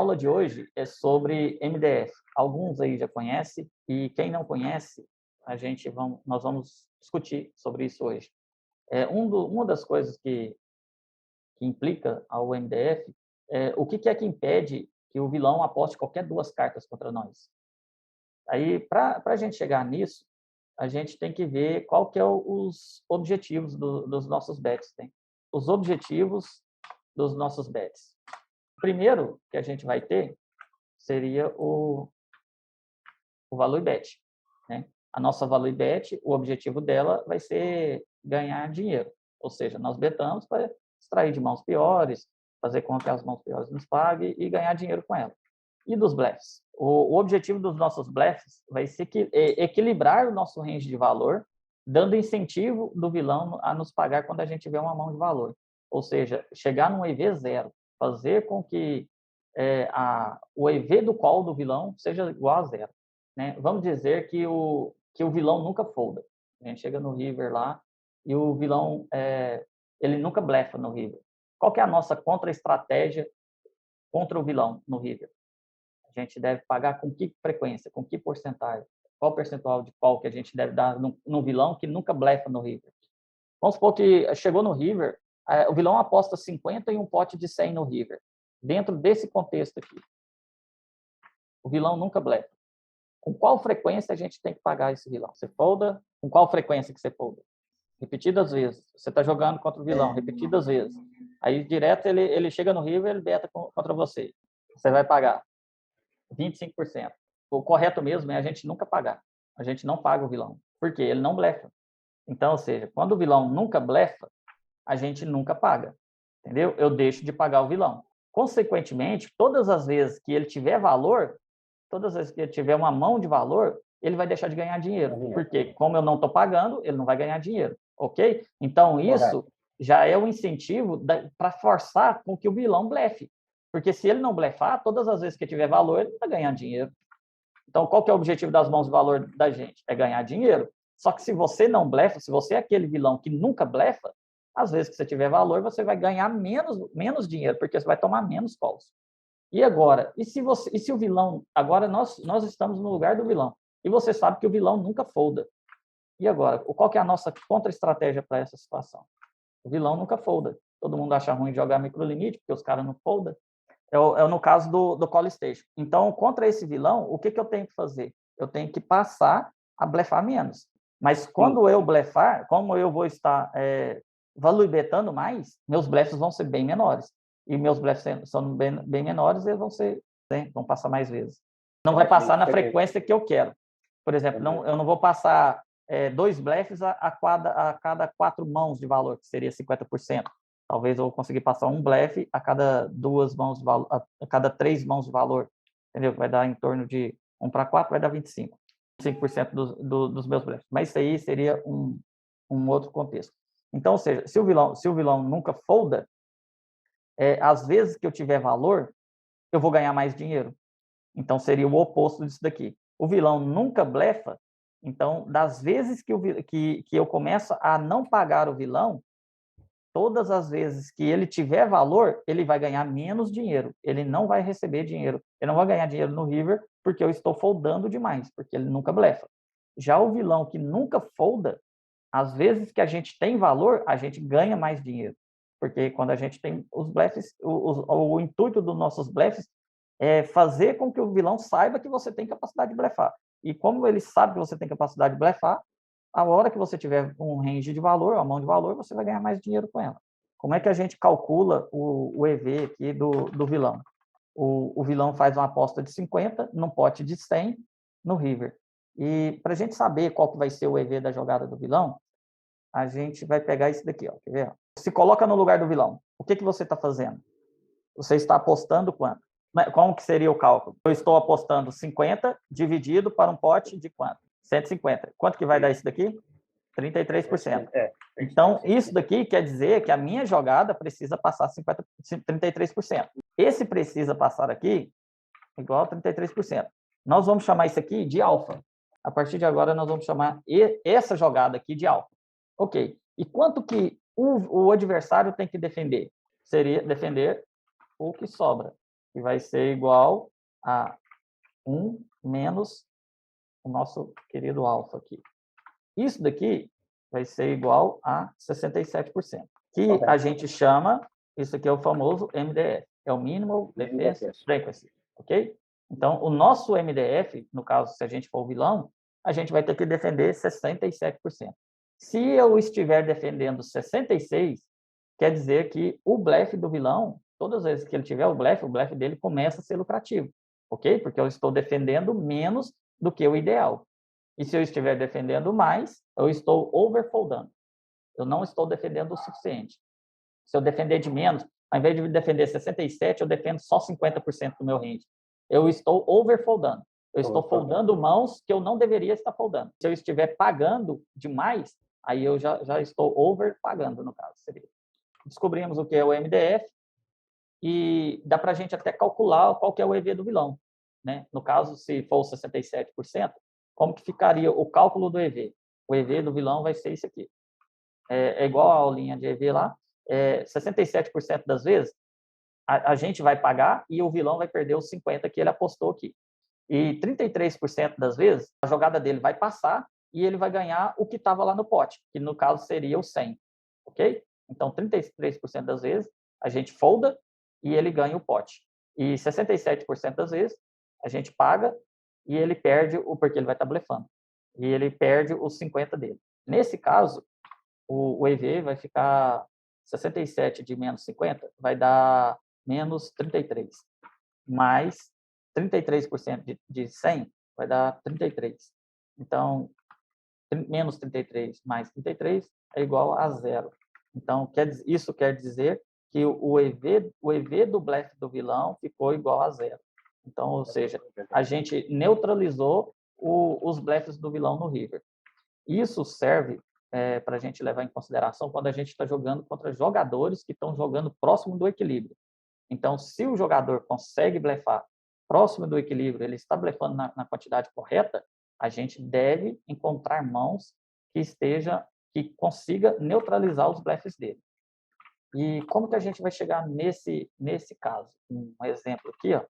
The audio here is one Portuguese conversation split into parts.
aula de hoje é sobre MDF. Alguns aí já conhecem e quem não conhece, nós vamos discutir sobre isso hoje. Uma das coisas que implica ao MDF é o que é que impede que o vilão aposte qualquer duas cartas contra nós. Aí, para a gente chegar nisso, a gente tem que ver qual que é os objetivos dos nossos bets. Né? Os objetivos dos nossos bets. O primeiro que a gente vai ter seria o value bet. Né? A nossa value bet, o objetivo dela vai ser ganhar dinheiro. Ou seja, nós betamos para extrair de mãos piores, fazer com que as mãos piores nos paguem e ganhar dinheiro com ela. E dos blefs? O objetivo dos nossos blefs vai ser equilibrar o nosso range de valor, dando incentivo do vilão a nos pagar quando a gente tiver uma mão de valor. Ou seja, chegar num EV zero, fazer com que o EV do call do vilão seja igual a zero. Né? Vamos dizer que o vilão nunca folda. A gente chega no river lá e o vilão ele nunca blefa no river. Qual que é a nossa contra-estratégia contra o vilão no river? A gente deve pagar com que frequência, com que porcentagem? Qual percentual de call que a gente deve dar no vilão que nunca blefa no river? Vamos supor que chegou no river, o vilão aposta 50 em um pote de 100 no river. Dentro desse contexto aqui, o vilão nunca blefa. Com qual frequência a gente tem que pagar esse vilão? Você folda? Com qual frequência que você folda? Repetidas vezes. Você está jogando contra o vilão, repetidas vezes. Aí, direto, ele chega no river, ele beta contra você. Você vai pagar 25%. O correto mesmo é a gente nunca pagar. A gente não paga o vilão. Por quê? Ele não blefa. Então, ou seja, quando o vilão nunca blefa, a gente nunca paga. Entendeu? Eu deixo de pagar o vilão. Consequentemente, todas as vezes que ele tiver valor, todas as vezes que ele tiver uma mão de valor, ele vai deixar de ganhar dinheiro. Porque, como eu não estou pagando, ele não vai ganhar dinheiro. Ok? Então, isso já é um incentivo para forçar com que o vilão blefe. Porque se ele não blefar, todas as vezes que tiver valor, ele vai ganhar dinheiro. Então, qual que é o objetivo das mãos de valor da gente? É ganhar dinheiro. Só que se você não blefa, se você é aquele vilão que nunca blefa, às vezes que você tiver valor, você vai ganhar menos dinheiro, porque você vai tomar menos calls. E agora? E se o vilão... Agora nós estamos no lugar do vilão. E você sabe que o vilão nunca folda. E agora? Qual que é a nossa contra-estratégia para essa situação? O vilão nunca folda. Todo mundo acha ruim jogar microlimite, porque os caras não foldam. É no caso do Call Station. Então, contra esse vilão, o que eu tenho que fazer? Eu tenho que passar a blefar menos. Mas quando eu blefar, como eu vou estar value betando mais, meus blefs vão ser bem menores. E meus blefs são bem menores, eles vão passar mais vezes. Não vai passar na frequência que eu quero. Por exemplo, eu não vou passar 2 blefs a cada 4 mãos de valor, que seria 50%. Talvez eu conseguir passar um blefe a cada 2 mãos de valor, a cada 3 mãos de valor, entendeu? Vai dar em torno de 1 para 4, vai dar 25%. 25% dos meus blefs. Mas isso aí seria um outro contexto. Então, ou seja, se o vilão nunca folda, às vezes que eu tiver valor, eu vou ganhar mais dinheiro. Então, seria o oposto disso daqui. O vilão nunca blefa, então, das vezes que eu começo a não pagar o vilão, todas as vezes que ele tiver valor, ele vai ganhar menos dinheiro. Ele não vai receber dinheiro. Ele não vai ganhar dinheiro no river porque eu estou foldando demais, porque ele nunca blefa. Já o vilão que nunca folda, às vezes que a gente tem valor, a gente ganha mais dinheiro. Porque quando a gente tem os blefs, o intuito dos nossos blefs é fazer com que o vilão saiba que você tem capacidade de blefar. E como ele sabe que você tem capacidade de blefar, a hora que você tiver um range de valor, uma mão de valor, você vai ganhar mais dinheiro com ela. Como é que a gente calcula o EV aqui do vilão? O vilão faz uma aposta de 50 num pote de 100 no river. E para a gente saber qual que vai ser o EV da jogada do vilão, a gente vai pegar isso daqui, ó, quer ver? Se coloca no lugar do vilão. O que você está fazendo? Você está apostando quanto? Como que seria o cálculo? Eu estou apostando 50 dividido para um pote de quanto? 150. Quanto que vai dar isso daqui? 33%. Então, isso daqui quer dizer que a minha jogada precisa passar 33%. Esse precisa passar aqui igual a 33%. Nós vamos chamar isso aqui de alfa. A partir de agora, nós vamos chamar essa jogada aqui de alfa. Ok. E quanto que o adversário tem que defender? Seria defender o que sobra. que vai ser igual a 1 menos o nosso querido alfa aqui. Isso daqui vai ser igual a 67%, que a gente chama, isso aqui é o famoso MDF, é o Minimal Defense Frequency, ok? Então, o nosso MDF, no caso, se a gente for o vilão, a gente vai ter que defender 67%. Se eu estiver defendendo 66%, quer dizer que o blefe do vilão, todas as vezes que ele tiver o blefe dele começa a ser lucrativo, ok? Porque eu estou defendendo menos do que o ideal. E se eu estiver defendendo mais, eu estou overfoldando. Eu não estou defendendo o suficiente. Se eu defender de menos, ao invés de defender 67, eu defendo só 50% do meu range. Eu estou overfoldando. Eu estou foldando mãos que eu não deveria estar foldando. Se eu estiver pagando demais, aí eu já estou overpagando, no caso. Descobrimos o que é o MDF e dá para a gente até calcular qual que é o EV do vilão, né? No caso, se for 67%, como que ficaria o cálculo do EV? O EV do vilão vai ser isso aqui. É igual a aulinha de EV lá. 67% das vezes, a gente vai pagar e o vilão vai perder os 50% que ele apostou aqui. E 33% das vezes, a jogada dele vai passar e ele vai ganhar o que estava lá no pote, que no caso seria o 100, ok? Então, 33% das vezes, a gente folda e ele ganha o pote. E 67% das vezes, a gente paga e ele perde porque ele vai estar blefando. E ele perde os 50 dele. Nesse caso, o EV vai ficar 67 de menos 50, vai dar menos 33. Mais 33% de 100 vai dar 33. Então, menos 33 mais 33 é igual a zero. Então, isso quer dizer que o EV do blefe do vilão ficou igual a zero. Então, ou seja, a gente neutralizou os blefes do vilão no river. Isso serve para a gente levar em consideração quando a gente está jogando contra jogadores que estão jogando próximo do equilíbrio. Então, se o jogador consegue blefar próximo do equilíbrio, ele está blefando na quantidade correta, a gente deve encontrar mãos que consiga neutralizar os blefes dele. E como que a gente vai chegar nesse caso? Um exemplo aqui, ó,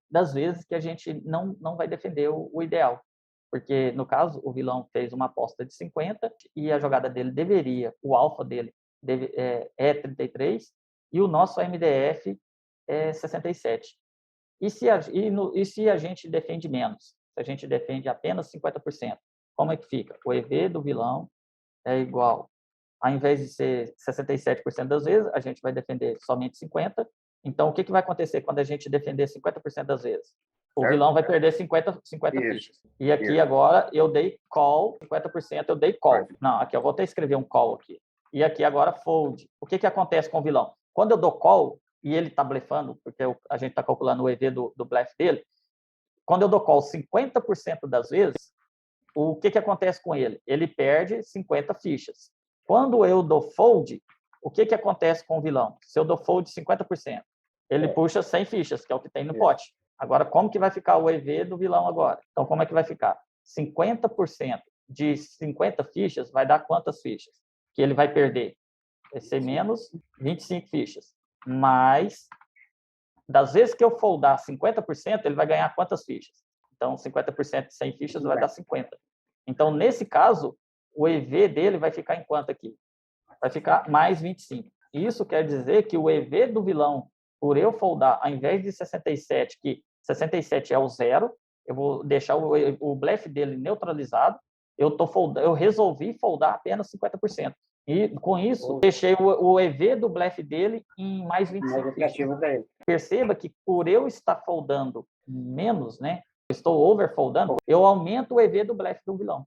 das vezes que a gente não vai defender o ideal. Porque, no caso, o vilão fez uma aposta de 50 e a jogada dele o alfa dele é 33 e o nosso MDF é 67. E se a gente defende menos? Se a gente defende apenas 50%, como é que fica? O EV do vilão é igual, ao invés de ser 67% das vezes, a gente vai defender somente 50%. Então, o que vai acontecer quando a gente defender 50% das vezes? O vilão vai perder 50 fichas. E aqui agora eu dei call, 50% eu dei call. Não, aqui eu vou até escrever um call aqui. E aqui agora fold. O que acontece com o vilão? Quando eu dou call e ele está blefando, porque a gente está calculando o EV do blefe dele, quando eu dou call 50% das vezes, o que acontece com ele? Ele perde 50 fichas. Quando eu dou fold, o que acontece com o vilão? Se eu dou fold 50%, ele puxa 100 fichas, que é o que tem no pote. Agora, como que vai ficar o EV do vilão agora? Então, como é que vai ficar? 50% de 50 fichas vai dar quantas fichas? Que ele vai perder? Vai ser menos 25 fichas. Mas, das vezes que eu foldar 50%, ele vai ganhar quantas fichas? Então, 50% de 100 fichas vai dar 50. Então, nesse caso, o EV dele vai ficar em quanto aqui? Vai ficar mais 25. Isso quer dizer que o EV do vilão, por eu foldar, ao invés de 67, que 67 é o zero, eu vou deixar o blefe dele neutralizado, eu resolvi foldar apenas 50%. E, com isso, deixei o EV do blefe dele em mais 25. Perceba que, por eu estar foldando menos, né, estou overfoldando, eu aumento o EV do blefe do vilão.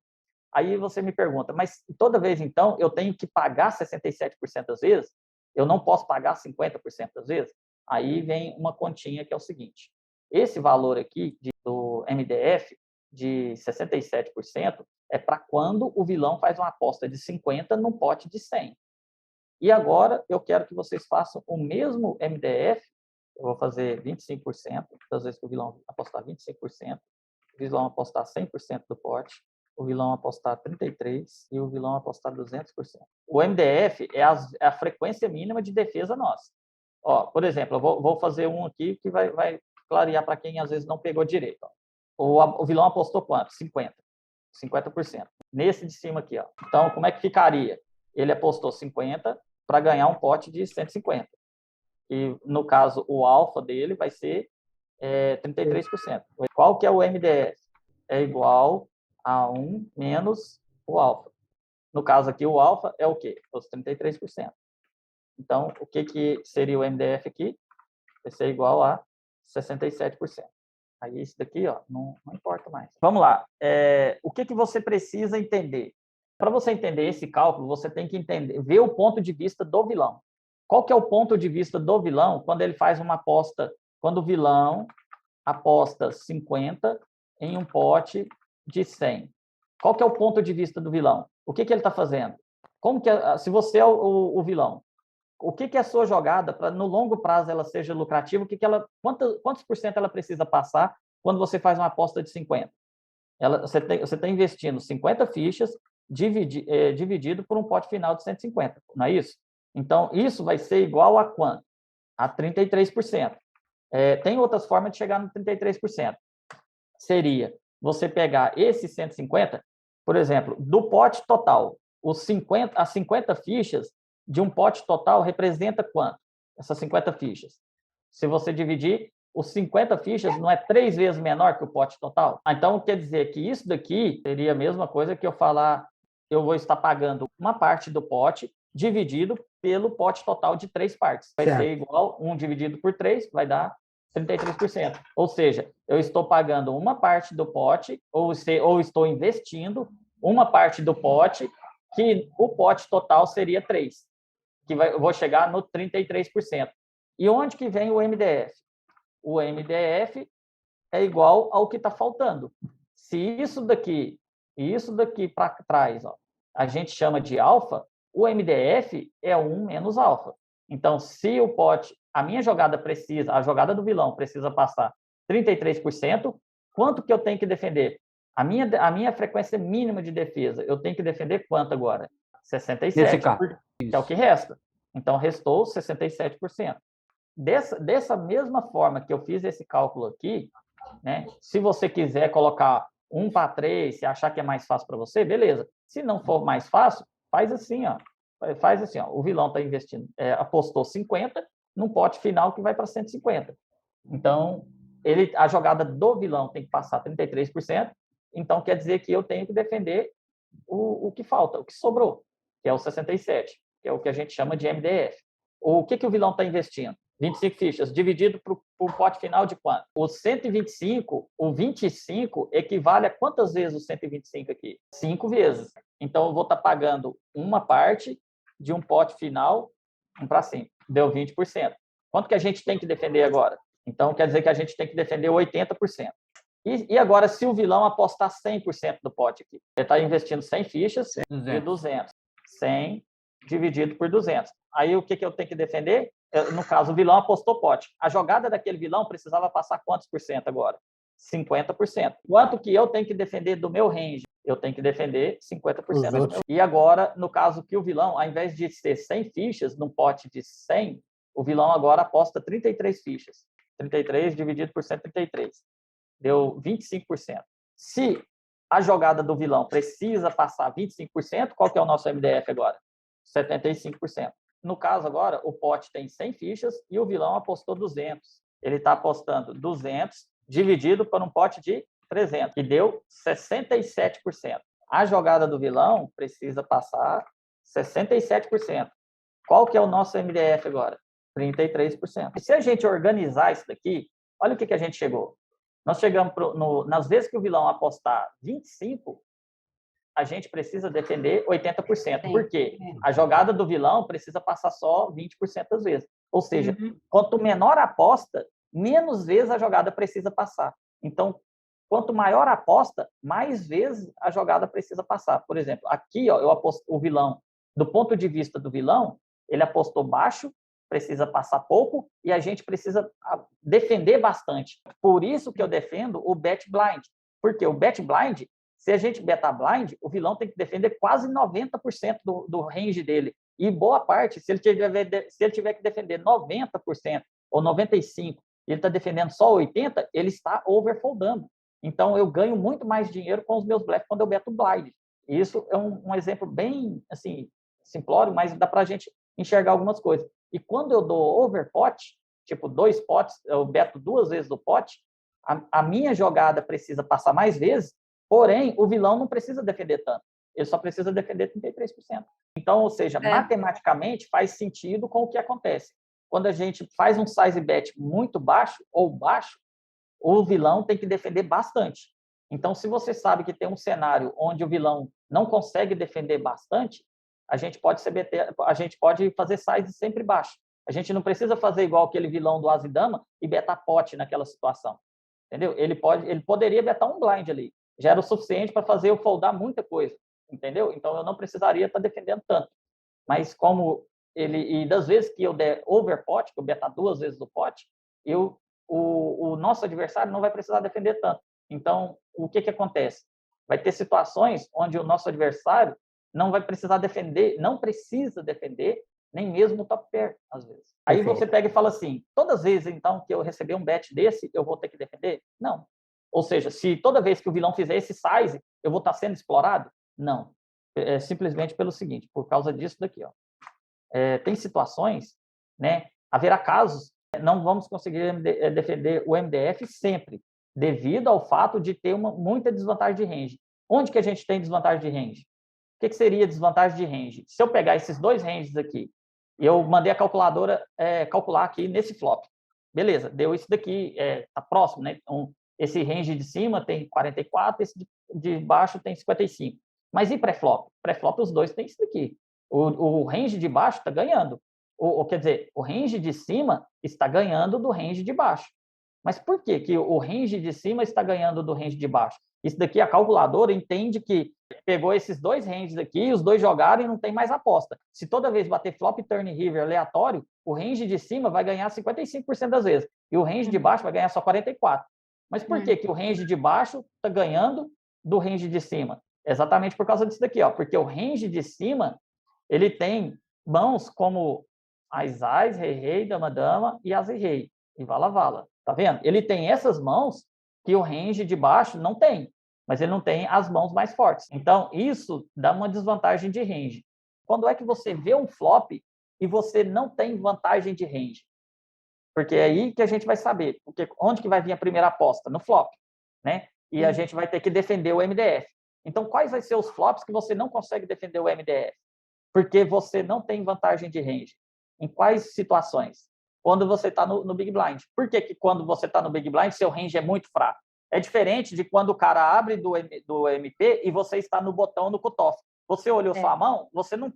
Aí você me pergunta, mas toda vez, então, eu tenho que pagar 67% das vezes? Eu não posso pagar 50% das vezes? Aí vem uma continha que é o seguinte. Esse valor aqui do MDF de 67% é para quando o vilão faz uma aposta de 50 num pote de 100. E agora eu quero que vocês façam o mesmo MDF. Eu vou fazer 25%, das vezes que o vilão apostar 25%, o vilão apostar 100% do pote, o vilão apostar 33% e o vilão apostar 200%. O MDF é a frequência mínima de defesa nossa. Ó, por exemplo, eu vou fazer um aqui que vai clarear para quem às vezes não pegou direito. Ó. O vilão apostou quanto? 50%. Nesse de cima aqui, ó. Então, como é que ficaria? Ele apostou 50 para ganhar um pote de 150. E, no caso, o alfa dele vai ser 33%. Qual que é o MDF? É igual a 1 menos o alfa. No caso aqui, o alfa é o quê? Os 33%. Então, o que seria o MDF aqui? Vai ser igual a 67%. Aí, isso daqui, ó, não importa mais. Vamos lá. O que você precisa entender? Para você entender esse cálculo, você tem que ver o ponto de vista do vilão. Qual que é o ponto de vista do vilão quando ele faz uma aposta, quando o vilão aposta 50 em um pote de 100? Qual que é o ponto de vista do vilão? O que ele está fazendo? Como que, se você é o vilão, o que é a sua jogada para no longo prazo ela seja lucrativa? Quantos por cento ela precisa passar quando você faz uma aposta de 50? Você está investindo 50 fichas dividido por um pote final de 150, não é isso? Então, isso vai ser igual a quanto? A 33%. Tem outras formas de chegar no 33%. Seria você pegar esses 150, por exemplo, do pote total, as 50 fichas de um pote total representa quanto? Essas 50 fichas. Se você dividir, os 50 fichas não é 3 vezes menor que o pote total? Então, quer dizer que isso daqui seria a mesma coisa que eu falar, eu vou estar pagando uma parte do pote dividido pelo pote total de 3 partes. Vai ser igual 1 dividido por 3, vai dar 33%. Ou seja, eu estou pagando uma parte do pote, ou estou investindo uma parte do pote, que o pote total seria 3, eu vou chegar no 33%. E onde que vem o MDF? O MDF é igual ao que está faltando. Se isso daqui para trás, ó, a gente chama de alfa, o MDF é 1 menos alfa. Então, se o pote, a jogada do vilão precisa passar 33%, quanto que eu tenho que defender? A minha frequência mínima de defesa, eu tenho que defender quanto agora? 67%, que é o que resta. Então, restou 67%. Dessa mesma forma que eu fiz esse cálculo aqui, né, se você quiser colocar 1 para 3, se achar que é mais fácil para você, beleza. Se não for mais fácil, faz assim, ó. Faz assim, ó. O vilão está investindo, apostou 50 num pote final que vai para 150. Então, a jogada do vilão tem que passar 33%, então quer dizer que eu tenho que defender o que falta, o que sobrou, que é o 67%, que é o que a gente chama de MDF. O que o vilão está investindo? 25 fichas, dividido para o pote final de quanto? O 125, o 25 equivale a quantas vezes o 125 aqui? 5 vezes. Então, eu vou estar pagando uma parte de um pote final, 1 para 5. Deu 20%. Quanto que a gente tem que defender agora? Então, quer dizer que a gente tem que defender 80%. E agora, se o vilão apostar 100% do pote aqui? Ele está investindo 100 fichas de 200. 100 dividido por 200. Aí, o que eu tenho que defender? No caso, o vilão apostou pote. A jogada daquele vilão precisava passar quantos por cento agora? 50%. Quanto que eu tenho que defender do meu range? Eu tenho que defender 50%. E agora, no caso que o vilão, ao invés de ser 100 fichas num pote de 100, o vilão agora aposta 33 fichas. 33 dividido por 133. Deu 25%. Se a jogada do vilão precisa passar 25%, qual que é o nosso MDF agora? 75%. No caso agora, o pote tem 100 fichas e o vilão apostou 200. Ele está apostando 200 dividido por um pote de 300, que deu 67%. A jogada do vilão precisa passar 67%. Qual que é o nosso MDF agora? 33%. E se a gente organizar isso daqui, olha o que a gente chegou. Nós chegamos nas vezes que o vilão apostar 25, a gente precisa defender 80%. Por quê? A jogada do vilão precisa passar só 20% das vezes. Ou seja, quanto menor a aposta, menos vezes a jogada precisa passar. Então, quanto maior a aposta, mais vezes a jogada precisa passar. Por exemplo, aqui, ó, eu aposto o vilão, do ponto de vista do vilão, ele apostou baixo, precisa passar pouco e a gente precisa defender bastante. Por isso que eu defendo o bet blind. Porque o bet blind, se a gente betar blind, o vilão tem que defender quase 90% do range dele. E boa parte, se ele tiver que defender 90% ou 95%, ele está defendendo só 80%, ele está overfoldando. Então, eu ganho muito mais dinheiro com os meus bluffs quando eu beto blind. E isso é um exemplo bem, assim, simplório, mas dá para a gente enxergar algumas coisas. E quando eu dou overpot, tipo 2 potes, eu beto 2 vezes do pote, a minha jogada precisa passar mais vezes, porém, o vilão não precisa defender tanto. Ele só precisa defender 33%. Então, ou seja, matematicamente faz sentido com o que acontece. Quando a gente faz um size bet muito baixo ou baixo, o vilão tem que defender bastante. Então, se você sabe que tem um cenário onde o vilão não consegue defender bastante, a gente pode fazer size sempre baixo. A gente não precisa fazer igual aquele vilão do As e Dama e betar pote naquela situação. Entendeu? Ele poderia betar um blind ali. Já era o suficiente para fazer eu foldar muita coisa. Entendeu? Então, eu não precisaria estar defendendo tanto. Mas como e das vezes que eu der overpot, que eu betar 2 vezes o pote, o nosso adversário não vai precisar defender tanto. Então, o que acontece? Vai ter situações onde o nosso adversário não vai precisar defender, não precisa defender, nem mesmo o top pair, às vezes. Aí você pega e fala assim, todas as vezes, então, que eu receber um bet desse, eu vou ter que defender? Não. Ou seja, se toda vez que o vilão fizer esse size, eu vou estar sendo explorado? Não. É simplesmente pelo seguinte, por causa disso daqui, ó. Tem situações, né? Haverá casos, não vamos conseguir defender o MDF sempre, devido ao fato de ter muita desvantagem de range. Onde que a gente tem desvantagem de range? O que seria desvantagem de range? Se eu pegar esses 2 ranges aqui, e eu mandei a calculadora calcular aqui nesse flop. Beleza, deu isso daqui, tá próximo, né? Esse range de cima tem 44, esse de baixo tem 55. Mas e pré-flop? Pré-flop, os dois têm isso daqui. O range de baixo está ganhando. Quer dizer, o range de cima está ganhando do range de baixo. Mas por que o range de cima está ganhando do range de baixo? Isso daqui, a calculadora entende que pegou esses 2 ranges aqui, os dois jogaram e não tem mais aposta. Se toda vez bater flop, turn, river aleatório, o range de cima vai ganhar 55% das vezes. E o range de baixo vai ganhar só 44%. Mas por que o range de baixo está ganhando do range de cima? Exatamente por causa disso daqui, ó. Porque o range de cima, ele tem mãos como as, rei, dama, dama e as e rei. E vala, vala. Tá vendo? Ele tem essas mãos que o range de baixo não tem, mas ele não tem as mãos mais fortes. Então, isso dá uma desvantagem de range. Quando é que você vê um flop e você não tem vantagem de range? Porque é aí que a gente vai saber porque onde que vai vir a primeira aposta? No flop, né? E a gente vai ter que defender o MDF. Então, quais vão ser os flops que você não consegue defender o MDF? Porque você não tem vantagem de range. Em quais situações? Quando você está no Big Blind. Por que quando você está no Big Blind, seu range é muito fraco? É diferente de quando o cara abre do MP e você está no botão no cutoff. Você olhou sua mão, você não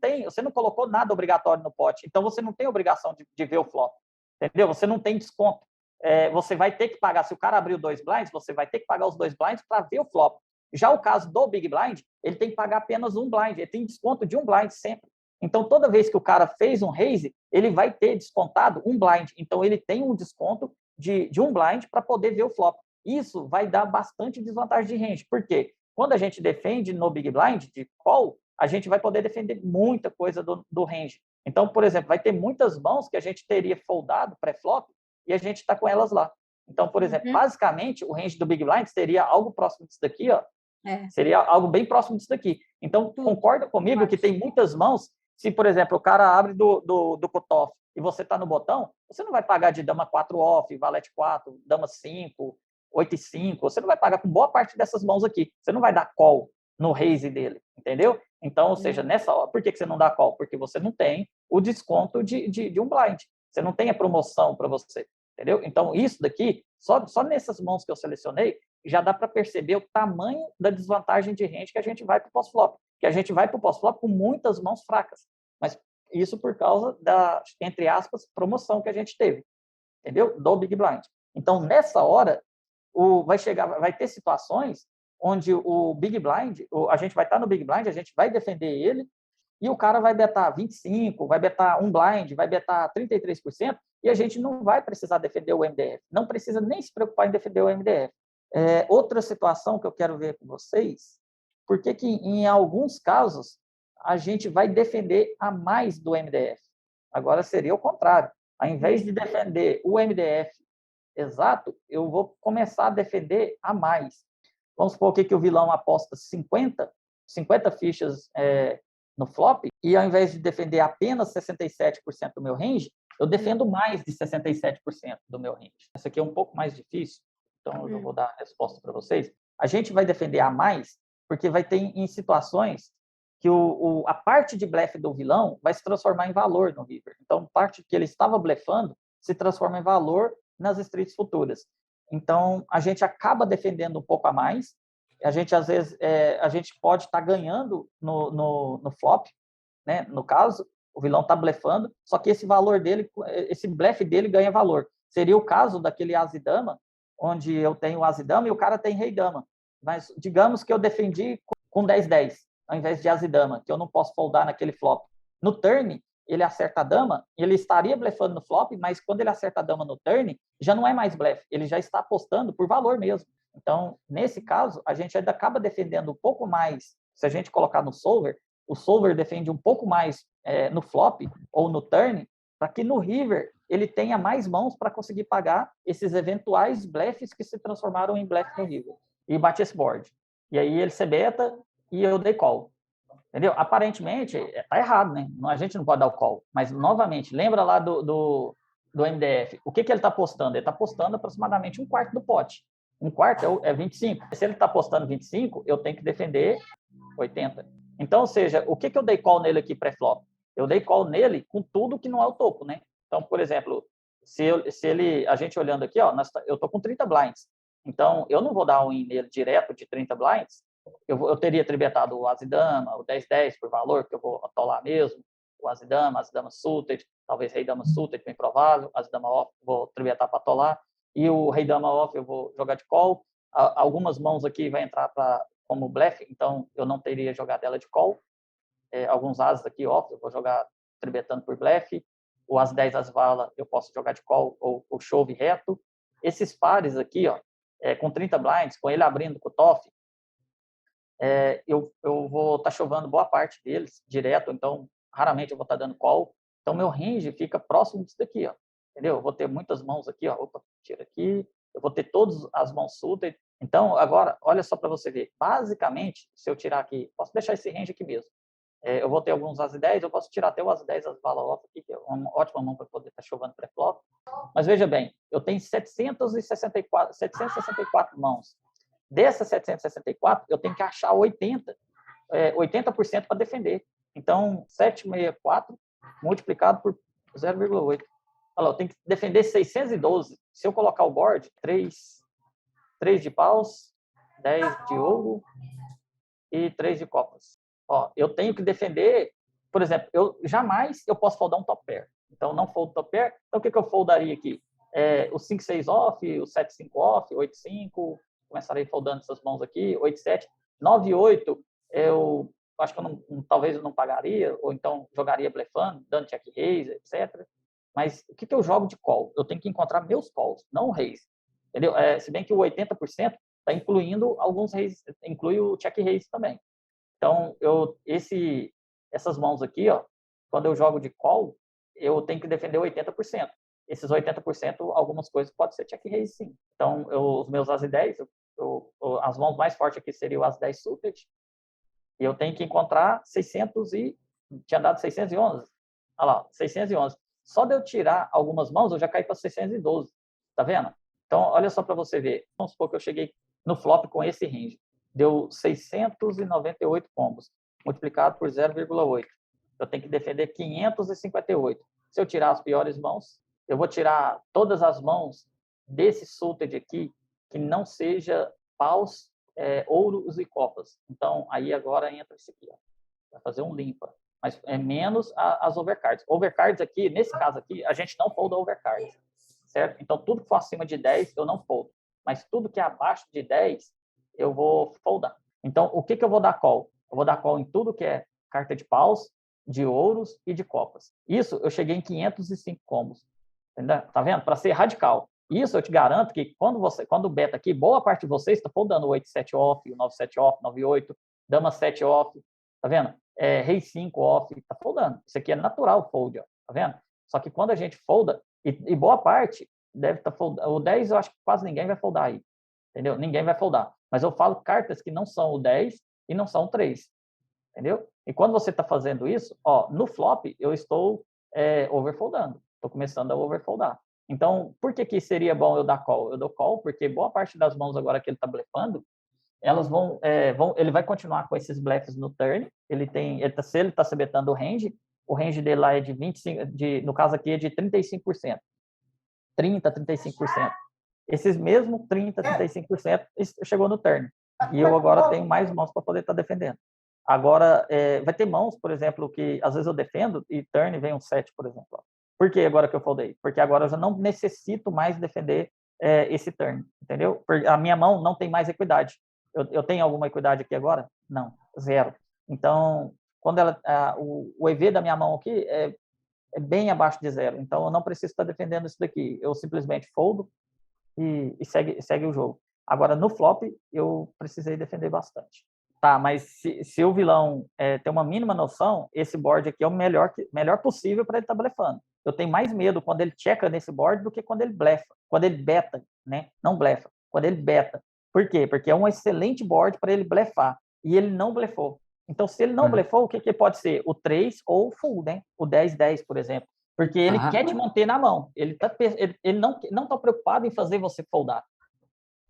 colocou nada obrigatório no pote, então você não tem obrigação de ver o flop. Entendeu? Você não tem desconto. Você vai ter que pagar, se o cara abriu 2 blinds, você vai ter que pagar os 2 blinds para ver o flop. Já o caso do Big Blind, ele tem que pagar apenas um blind, ele tem desconto de um blind sempre. Então, toda vez que o cara fez um raise, ele vai ter descontado um blind. Então, ele tem um desconto de um blind para poder ver o flop. Isso vai dar bastante desvantagem de range. Por quê? Quando a gente defende no Big Blind, de call, a gente vai poder defender muita coisa do range. Então, por exemplo, vai ter muitas mãos que a gente teria foldado pré-flop e a gente está com elas lá. Então, por exemplo, basicamente, o range do Big Blind seria algo próximo disso daqui, ó. Seria algo bem próximo disso daqui. Então, concorda comigo que tem muitas mãos. Se, por exemplo, o cara abre do cutoff e você está no botão, você não vai pagar de dama 4 off, valete 4, dama 5, 8 e 5. Você não vai pagar com boa parte dessas mãos aqui. Você não vai dar call no raise dele, entendeu? Então, ou seja, nessa hora, por que você não dá call? Porque você não tem o desconto de um blind. Você não tem a promoção para você, entendeu? Então, isso daqui, só nessas mãos que eu selecionei, já dá para perceber o tamanho da desvantagem de range que a gente vai para o pós-flop. Que a gente vai para o pós-flop com muitas mãos fracas. Mas isso por causa da, entre aspas, promoção que a gente teve, entendeu? Do Big Blind. Então, nessa hora, vai ter situações onde o Big Blind, a gente vai estar no Big Blind, a gente vai defender ele, e o cara vai betar 25%, vai betar um blind, vai betar 33%, e a gente não vai precisar defender o MDF. Não precisa nem se preocupar em defender o MDF. Outra situação que eu quero ver com vocês, porque que em alguns casos a gente vai defender a mais do MDF. Agora seria o contrário. Ao invés de defender o MDF exato, eu vou começar a defender a mais. Vamos supor que o vilão aposta 50 fichas no flop, e ao invés de defender apenas 67% do meu range, eu defendo mais de 67% do meu range. Essa aqui é um pouco mais difícil, então eu não vou dar a resposta para vocês. A gente vai defender a mais, porque vai ter em situações que a parte de blefe do vilão vai se transformar em valor no river. Então, parte que ele estava blefando se transforma em valor nas streets futuras. Então, a gente acaba defendendo um pouco a mais. A gente, às vezes, a gente pode estar ganhando no flop, né? No caso, o vilão está blefando, só que esse valor dele, esse blefe dele ganha valor. Seria o caso daquele as e dama, onde eu tenho as e dama e o cara tem rei dama. Mas digamos que eu defendi com 10-10, ao invés de as e dama, que eu não posso foldar naquele flop. No turn, ele acerta a dama, ele estaria blefando no flop, mas quando ele acerta a dama no turn, já não é mais blefe, ele já está apostando por valor mesmo. Então, nesse caso, a gente ainda acaba defendendo um pouco mais. Se a gente colocar no solver, o solver defende um pouco mais no flop ou no turn, para que no river ele tenha mais mãos para conseguir pagar esses eventuais blefs que se transformaram em blefe no river. E bate esse board. E aí ele se beta e eu dei call. Entendeu? Aparentemente, tá errado, né? A gente não pode dar o call. Mas, novamente, lembra lá do MDF. O que ele está apostando? Ele está apostando aproximadamente um quarto do pote. Um quarto é 25. Se ele está apostando 25, eu tenho que defender 80. Então, ou seja, o que eu dei call nele aqui pré-flop? Eu dei call nele com tudo que não é o topo, né? Então, por exemplo, a gente olhando aqui, ó, eu tô com 30 blinds. Então, eu não vou dar um in nele direto de 30 blinds. Eu teria tribetado o as e dama, o 10-10 por valor, que eu vou atolar mesmo, o as e dama suited, talvez rei dama suited, bem provável, as e dama off, vou tribetar para atolar, e o rei dama off eu vou jogar de call. Algumas mãos aqui vai entrar como blefe, então eu não teria jogado ela de call. Alguns ases aqui off, eu vou jogar tribetando por blefe. O as 10 as vala eu posso jogar de call ou chove reto. Esses pares aqui, ó, com 30 blinds, com ele abrindo com o toff, eu vou estar chovendo boa parte deles direto, então raramente eu vou estar dando call. Então meu range fica próximo disso daqui, ó. Entendeu? Eu vou ter muitas mãos aqui, ó. Opa, tira aqui. Eu vou ter todas as mãos suited. Então, agora, olha só para você ver. Basicamente, se eu tirar aqui, posso deixar esse range aqui mesmo. Eu vou ter alguns as 10, eu posso tirar até o as 10, as vala off aqui, que é uma ótima mão para poder estar chovendo pré-flop. Mas veja bem, eu tenho 764 mãos. Dessas 764, eu tenho que achar 80% para defender. Então, 764 multiplicado por 0,8. Olha lá, eu tenho que defender 612. Se eu colocar o board, 3 de paus, 10 de ouro e 3 de copas. Ó, eu tenho que defender, por exemplo, jamais eu posso foldar um top pair. Então, não foldo top pair. Então, o que eu foldaria aqui? O 5-6 off, o 7-5 off, 8-5, começarei foldando essas mãos aqui, 8-7, 9-8, eu acho que talvez eu não pagaria, ou então jogaria blefando, dando check raise, etc. Mas o que eu jogo de call? Eu tenho que encontrar meus calls, não o raise. Entendeu? Se bem que o 80% está incluindo alguns raise, inclui o check raise também. Então, essas mãos aqui, ó, quando eu jogo de call, eu tenho que defender 80%. Esses 80%, algumas coisas pode ser check raise, sim. Então, os meus as 10, as mãos mais fortes aqui seriam as 10 suited, e eu tenho que encontrar 600 e... Tinha dado 611. Olha lá, 611. Só de eu tirar algumas mãos, eu já caí para 612. Tá vendo? Então, olha só para você ver. Vamos supor que eu cheguei no flop com esse range. Deu 698 combos, multiplicado por 0,8. Eu tenho que defender 558. Se eu tirar as piores mãos, eu vou tirar todas as mãos desse suited aqui, que não seja paus, ouros e copas. Então, aí agora entra esse aqui, ó. Vai fazer um limpa. Mas é menos as overcards. Overcards aqui, nesse caso aqui, a gente não folda overcards, certo? Então, tudo que for acima de 10, eu não foldo. Mas tudo que é abaixo de 10, eu vou foldar. Então, o que eu vou dar call? Eu vou dar call em tudo que é carta de paus, de ouros e de copas. Isso, eu cheguei em 505 combos. Entendeu? Tá vendo? Para ser radical. Isso eu te garanto que quando beta aqui, boa parte de vocês está foldando o 8-7 off, o 9-7 off, 9-8, dama 7 off. Tá vendo? rei 5 off, tá foldando. Isso aqui é natural fold, ó, tá vendo? Só que quando a gente folda, e boa parte deve estar foldando, o 10 eu acho que quase ninguém vai foldar aí, entendeu? Ninguém vai foldar. Mas eu falo cartas que não são o 10 e não são o 3, entendeu? E quando você está fazendo isso, ó, no flop eu estou overfoldando, estou começando a overfoldar. Então, por que seria bom eu dar call? Eu dou call porque boa parte das mãos agora que ele está blefando, elas ele vai continuar com esses blefs no turn. Se ele está sebetando o range dele lá é de 25, no caso aqui é de 35%. 30, 35%. Esses mesmos 30, 35% chegou no turn. E eu agora tenho mais mãos para poder estar defendendo. Agora, vai ter mãos, por exemplo, que às vezes eu defendo e turn vem um 7, por exemplo. Por que agora que eu foldei? Porque agora eu já não necessito mais defender esse turn, entendeu? Porque a minha mão não tem mais equidade. Eu tenho alguma equidade aqui agora? Não, zero. Então, quando o EV da minha mão aqui é bem abaixo de zero. Então, eu não preciso estar defendendo isso daqui. Eu simplesmente foldo e segue o jogo. Agora, no flop, eu precisei defender bastante. Tá, mas se o vilão tem uma mínima noção, esse board aqui é o melhor possível para ele estar blefando. Eu tenho mais medo quando ele checa nesse board do que quando ele blefa. Quando ele beta, né? Não blefa. Quando ele beta. Por quê? Porque é um excelente board para ele blefar. E ele não blefou. Então, se ele não blefou, o que pode ser? O 3 ou o full, né? O 10-10, por exemplo. Porque ele quer te manter na mão. Ele não está preocupado em fazer você foldar.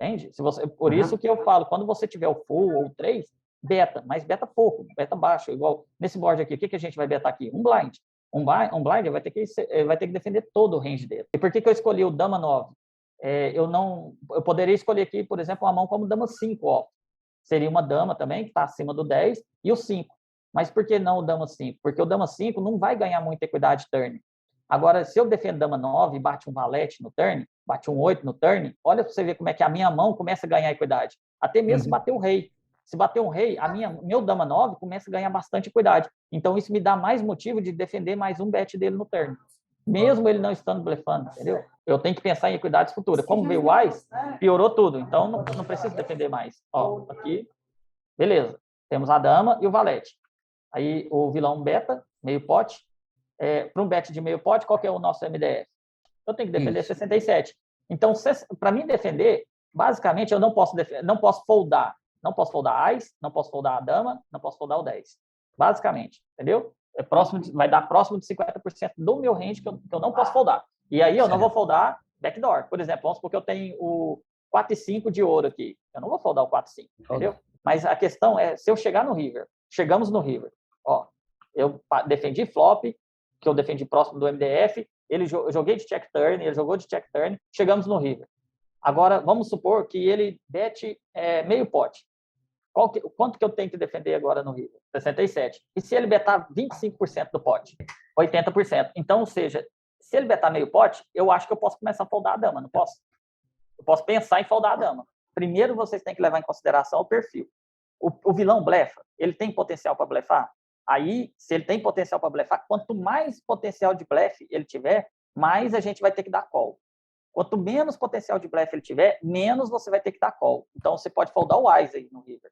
Entende? Por isso que eu falo, quando você tiver o full ou o 3, beta, mas beta pouco, beta baixo. Igual nesse board aqui, o que a gente vai betar aqui? Um blind. Um blind vai ter que defender todo o range dele. E por que eu escolhi o dama 9? Eu poderia escolher aqui, por exemplo, uma mão como dama 5 off. Seria uma dama também, que está acima do 10, e o 5. Mas por que não o dama 5? Porque o dama 5 não vai ganhar muita equidade turn. Agora, se eu defendo dama 9 e bate um valete no turn, bate um 8 no turn, olha para você ver como é que a minha mão começa a ganhar equidade. Até mesmo se bater um rei. Se bater um rei, meu dama 9 começa a ganhar bastante equidade. Então, isso me dá mais motivo de defender mais um bet dele no turn. Mesmo ele não estando blefando, entendeu? Eu tenho que pensar em equidades futuras. Como veio o Wise, piorou tudo. Então, não preciso defender mais. Ó, aqui, beleza. Temos a dama e o valete. Aí, o vilão beta, meio pote. Para um bet de meio pote, qual que é o nosso MDF? Eu tenho que defender 67. Então, para mim defender, basicamente, eu não posso foldar. Não posso foldar Ás, não posso foldar a dama, não posso foldar o 10. Basicamente, entendeu? Vai dar próximo de 50% do meu range que eu não posso foldar. E aí eu não vou foldar backdoor. Por exemplo, vamos supor que eu tenho o 4 e 5 de ouro aqui. Eu não vou foldar o 4 e 5, entendeu? Mas a questão é, se eu chegar no river, chegamos no river, ó, eu defendi flop, que eu defendi próximo do MDF, eu joguei de check turn, ele jogou de check turn, chegamos no river. Agora, vamos supor que ele bet meio pote. Quanto que eu tenho que defender agora no river? 67. E se ele betar 25% do pote? 80%. Então, ou seja, se ele betar meio pote, eu acho que eu posso começar a foldar a dama, não posso? Eu posso pensar em foldar a dama. Primeiro, vocês têm que levar em consideração o perfil. O vilão blefa, ele tem potencial para blefar? Aí, se ele tem potencial para blefar, quanto mais potencial de blefe ele tiver, mais a gente vai ter que dar call. Quanto menos potencial de blefe ele tiver, menos você vai ter que dar call. Então, você pode foldar o Wise aí no river.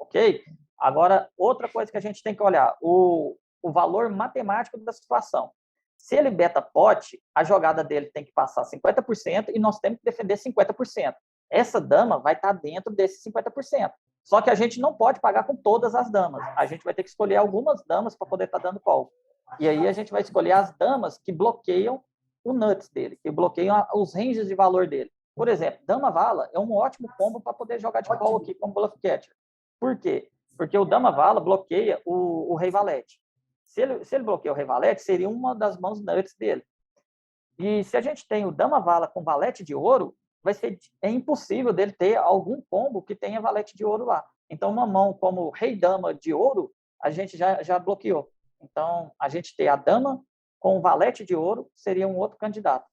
Ok? Agora, outra coisa que a gente tem que olhar, o valor matemático da situação. Se ele beta pote, a jogada dele tem que passar 50% e nós temos que defender 50%. Essa dama vai estar dentro desses 50%. Só que a gente não pode pagar com todas as damas. A gente vai ter que escolher algumas damas para poder estar dando call. E aí a gente vai escolher as damas que bloqueiam o nuts dele, que bloqueiam os ranges de valor dele. Por exemplo, dama vala é um ótimo combo para poder jogar de call aqui como bluff catcher. Por quê? Porque o dama vala bloqueia o rei valete. Se ele bloqueia o rei valete, seria uma das mãos nuts dele. E se a gente tem o dama vala com valete de ouro, é impossível dele ter algum combo que tenha valete de ouro lá. Então, uma mão como rei dama de ouro, a gente já bloqueou. Então, a gente ter a dama com valete de ouro seria um outro candidato.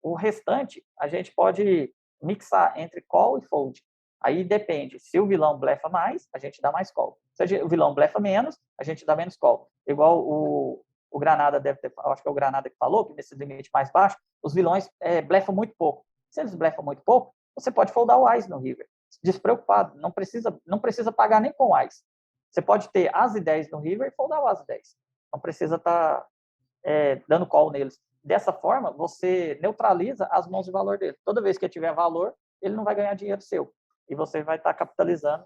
O restante, a gente pode mixar entre call e fold. Aí depende. Se o vilão blefa mais, a gente dá mais call. Se o vilão blefa menos, a gente dá menos call. Igual o Granada deve ter, acho que é o Granada que falou, que nesse limite mais baixo, os vilões blefam muito pouco. Se eles blefam muito pouco, você pode foldar o Ice no river. Despreocupado. Não precisa pagar nem com o Ice. Você pode ter as e 10 no river e foldar o as e 10. Não precisa estar dando call neles. Dessa forma, você neutraliza as mãos de valor dele. Toda vez que ele tiver valor, ele não vai ganhar dinheiro seu. E você vai estar capitalizando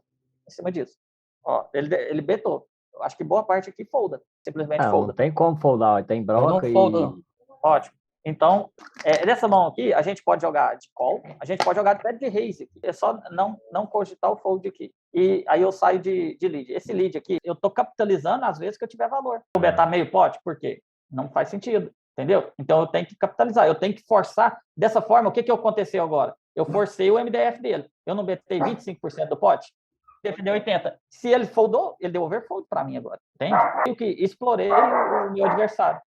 em cima disso. Ó, ele betou. Eu acho que boa parte aqui folda. Simplesmente Não, não folda. tem como foldar, tem Eu não broca foldo. Ótimo. Então, nessa mão aqui, a gente pode jogar de call, a gente pode jogar até de raise aqui. É só não cogitar o fold aqui. E aí eu saio de lead. Esse lead aqui, eu estou capitalizando às vezes que eu tiver valor. Vou betar meio pote, por quê? Não faz sentido, entendeu? Então eu tenho que capitalizar, eu tenho que forçar. Dessa forma, o que aconteceu agora? Eu forcei o MDF dele. Eu não betei 25% do pote, defendeu 80%. Se ele foldou, ele deu overfold para mim agora, entende? Eu que explorei o meu adversário.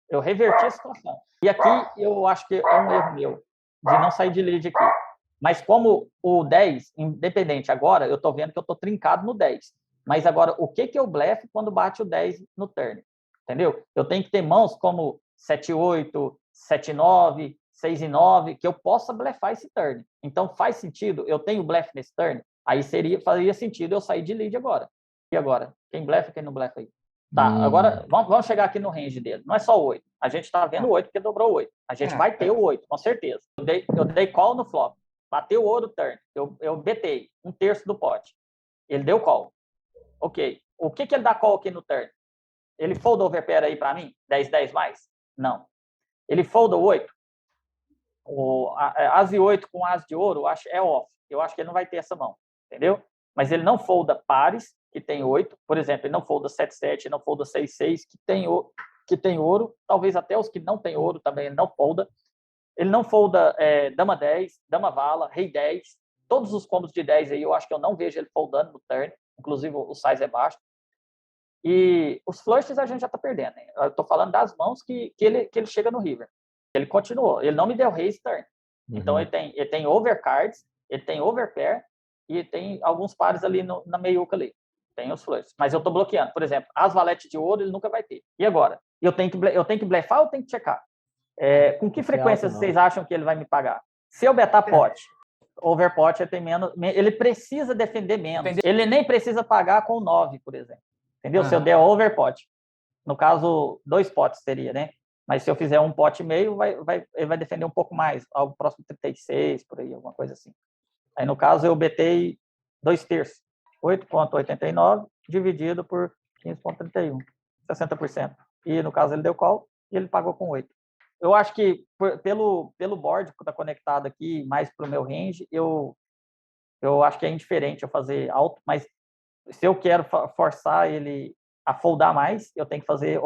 Eu reverti a situação. E aqui eu acho que é um erro meu de não sair de lead aqui. Mas como o 10, independente, agora eu estou vendo que eu estou trincado no 10. Mas agora, o que eu blefe quando bate o 10 no turn? Entendeu? Eu tenho que ter mãos como 7-8, 7-9, 6-9, que eu possa blefar esse turn. Então, faz sentido, eu tenho blefe nesse turn, aí faria sentido eu sair de lead agora. E agora? Quem blefa, quem não blefa aí? Tá, agora vamos chegar aqui no range dele. Não é só o 8. A gente está vendo o 8 porque dobrou o 8. A gente vai ter o 8, com certeza. Eu dei call no flop. Bateu o ouro turn. Eu betei 1/3 do pote. Ele deu call. Ok. O que ele dá call aqui no turn? Ele fold overpair aí para mim? 10-10 mais? Não. Ele fold o 8? As e 8 com as de ouro é off. Eu acho que ele não vai ter essa mão. Entendeu? Mas ele não folda pares, que tem 8. Por exemplo, ele não folda 7-7, não folda 6-6, que tem ouro. Talvez até os que não tem ouro também ele não folda. Ele não folda dama 10, dama vala, rei 10. Todos os combos de 10 aí, eu acho que eu não vejo ele foldando no turn. Inclusive, o size é baixo. E os flushes a gente já está perdendo. Hein? Eu estou falando das mãos que ele chega no river. Ele continuou. Ele não me deu raise turn. Então, ele tem overcards, ele tem overpair e tem alguns pares ali na meiuca ali. Tem os flushes. Mas eu estou bloqueando. Por exemplo, as valetes de ouro ele nunca vai ter. E agora? Eu tenho que blefar ou eu tenho que checar? Com que frequência vocês acham que ele vai me pagar? Se eu betar pote, overpot ele tem menos, ele precisa defender menos. Ele nem precisa pagar com 9, por exemplo. Entendeu? Se eu der overpot. No caso, 2 potes teria, né? Mas se eu fizer um pote e meio, ele vai defender um pouco mais, algo próximo de 36, por aí, alguma coisa assim. Aí, no caso, eu betei 2/3, 8,89 dividido por 15,31, 60%. E, no caso, ele deu call e ele pagou com 8. Eu acho que, pelo board que está conectado aqui, mais para o meu range, eu acho que é indiferente eu fazer alto, mas se eu quero forçar ele a foldar mais, eu tenho que fazer